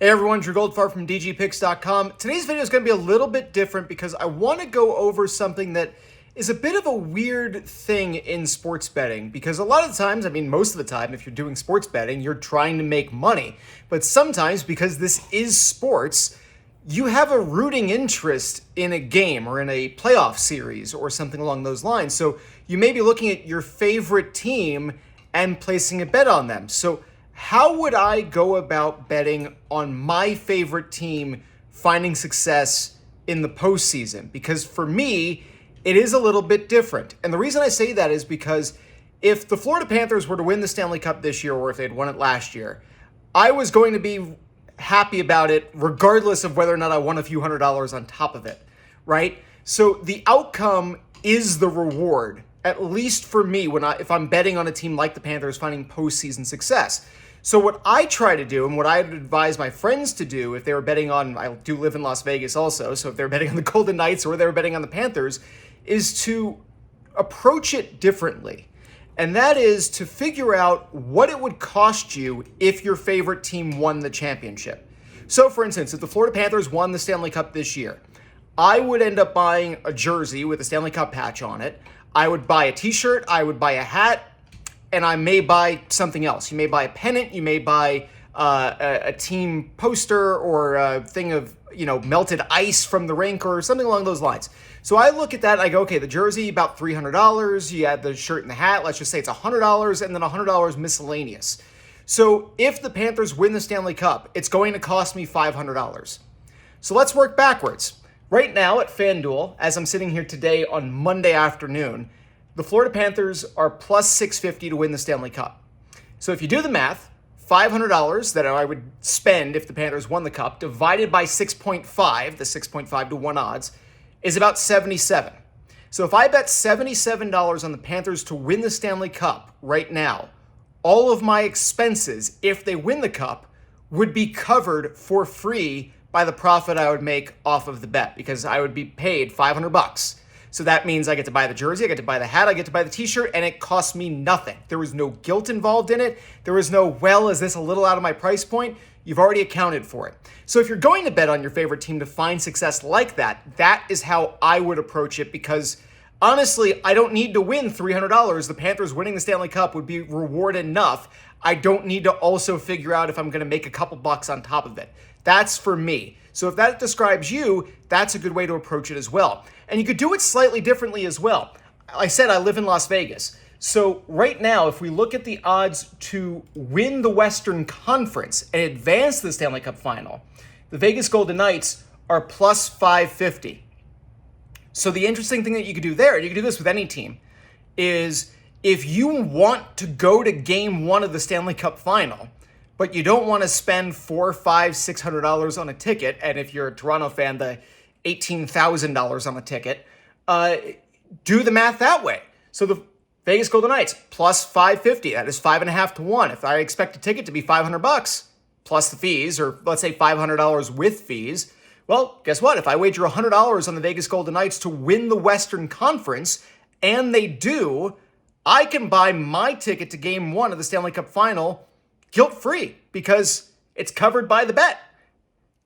Hey everyone, Drew Goldfarb from dgpicks.com. Today's video is going to be a little bit different because I want to go over something that is a bit of a weird thing in sports betting, because a lot of the times, most of the time, if you're doing sports betting, you're trying to make money. But sometimes, because this is sports, you have a rooting interest in a game or in a playoff series or something along those lines. So you may be looking at your favorite team and placing a bet on them. So how would I go about betting on my favorite team finding success in the postseason? Because for me, it is a little bit different. And the reason I say that is because if the Florida Panthers were to win the Stanley Cup this year, or if they'd won it last year, I was going to be happy about it regardless of whether or not I won a few $100s on top of it, right? So the outcome is the reward, at least for me, if I'm betting on a team like the Panthers finding postseason success. So what I try to do, and what I would advise my friends to do if they were betting on, I do live in Las Vegas also, so if they're betting on the Golden Knights or they're betting on the Panthers, is to approach it differently. And that is to figure out what it would cost you if your favorite team won the championship. So for instance, if the Florida Panthers won the Stanley Cup this year, I would end up buying a jersey with a Stanley Cup patch on it. I would buy a t-shirt, I would buy a hat, and I may buy something else. You may buy a pennant, you may buy a team poster or a thing of melted ice from the rink or something along those lines. So I look at that and I go, okay, the jersey, about $300. You add the shirt and the hat, let's just say it's $100, and then $100 miscellaneous. So if the Panthers win the Stanley Cup, it's going to cost me $500. So let's work backwards. Right now at FanDuel, as I'm sitting here today on Monday afternoon, the Florida Panthers are plus 650 to win the Stanley Cup. So if you do the math, $500 that I would spend if the Panthers won the Cup divided by 6.5, the 6.5 to 1 odds, is about 77. So if I bet $77 on the Panthers to win the Stanley Cup right now, all of my expenses, if they win the Cup, would be covered for free by the profit I would make off of the bet, because I would be paid $500. So that means I get to buy the jersey, I get to buy the hat, I get to buy the t-shirt, and it costs me nothing. There was no guilt involved in it. There was no, well, is this a little out of my price point? You've already accounted for it. So if you're going to bet on your favorite team to find success like that, that is how I would approach it, because honestly, I don't need to win $300. The Panthers winning the Stanley Cup would be reward enough. I don't need to also figure out if I'm going to make a couple bucks on top of it. That's for me. So if that describes you, that's a good way to approach it as well. And you could do it slightly differently as well. I said I live in Las Vegas. So right now, if we look at the odds to win the Western Conference and advance to the Stanley Cup Final, the Vegas Golden Knights are plus 550. So the interesting thing that you could do there, and you can do this with any team, is if you want to go to game one of the Stanley Cup Final, but you don't want to spend $400, $500, $600 on a ticket, and if you're a Toronto fan, the $18,000 on the ticket, do the math that way. So the Vegas Golden Knights, plus 550, that is 5.5 to 1. If I expect a ticket to be $500 plus the fees, or let's say $500 with fees, well, guess what? If I wager $100 on the Vegas Golden Knights to win the Western Conference, and they do, I can buy my ticket to game one of the Stanley Cup Final guilt-free, because it's covered by the bet.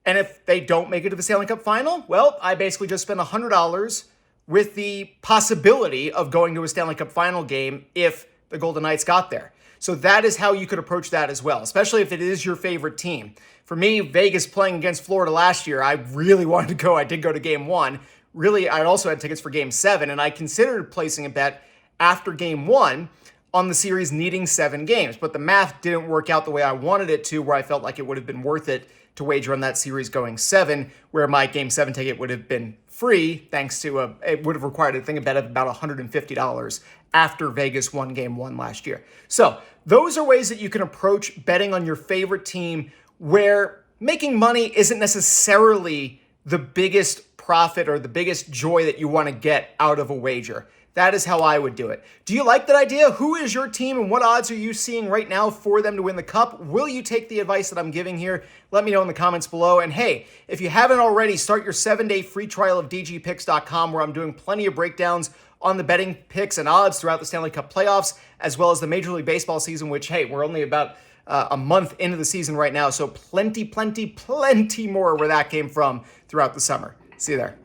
And if they don't make it to the Stanley Cup Final, well, I basically just spent $100 with the possibility of going to a Stanley Cup Final game if the Golden Knights got there. So that is how you could approach that as well, especially if it is your favorite team. For me, Vegas playing against Florida last year, I really wanted to go. I did go to game one. Really, I also had tickets for game 7, and I considered placing a bet after game 1 on the series needing 7 games. But the math didn't work out the way I wanted it to, where I felt like it would have been worth it to wager on that series going 7, where my game 7 ticket would have been free, thanks to it would have required a bet of about $150 after Vegas won game 1 last year. So those are ways that you can approach betting on your favorite team, where making money isn't necessarily the biggest profit or the biggest joy that you want to get out of a wager. That is how I would do it. Do you like that idea? Who is your team, and what odds are you seeing right now for them to win the Cup? Will you take the advice that I'm giving here? Let me know in the comments below. And hey, if you haven't already, start your 7-day free trial of dgpicks.com, where I'm doing plenty of breakdowns on the betting picks and odds throughout the Stanley Cup playoffs, as well as the Major League Baseball season, which, hey, we're only about a month into the season right now. So plenty more where that came from throughout the summer. See you there.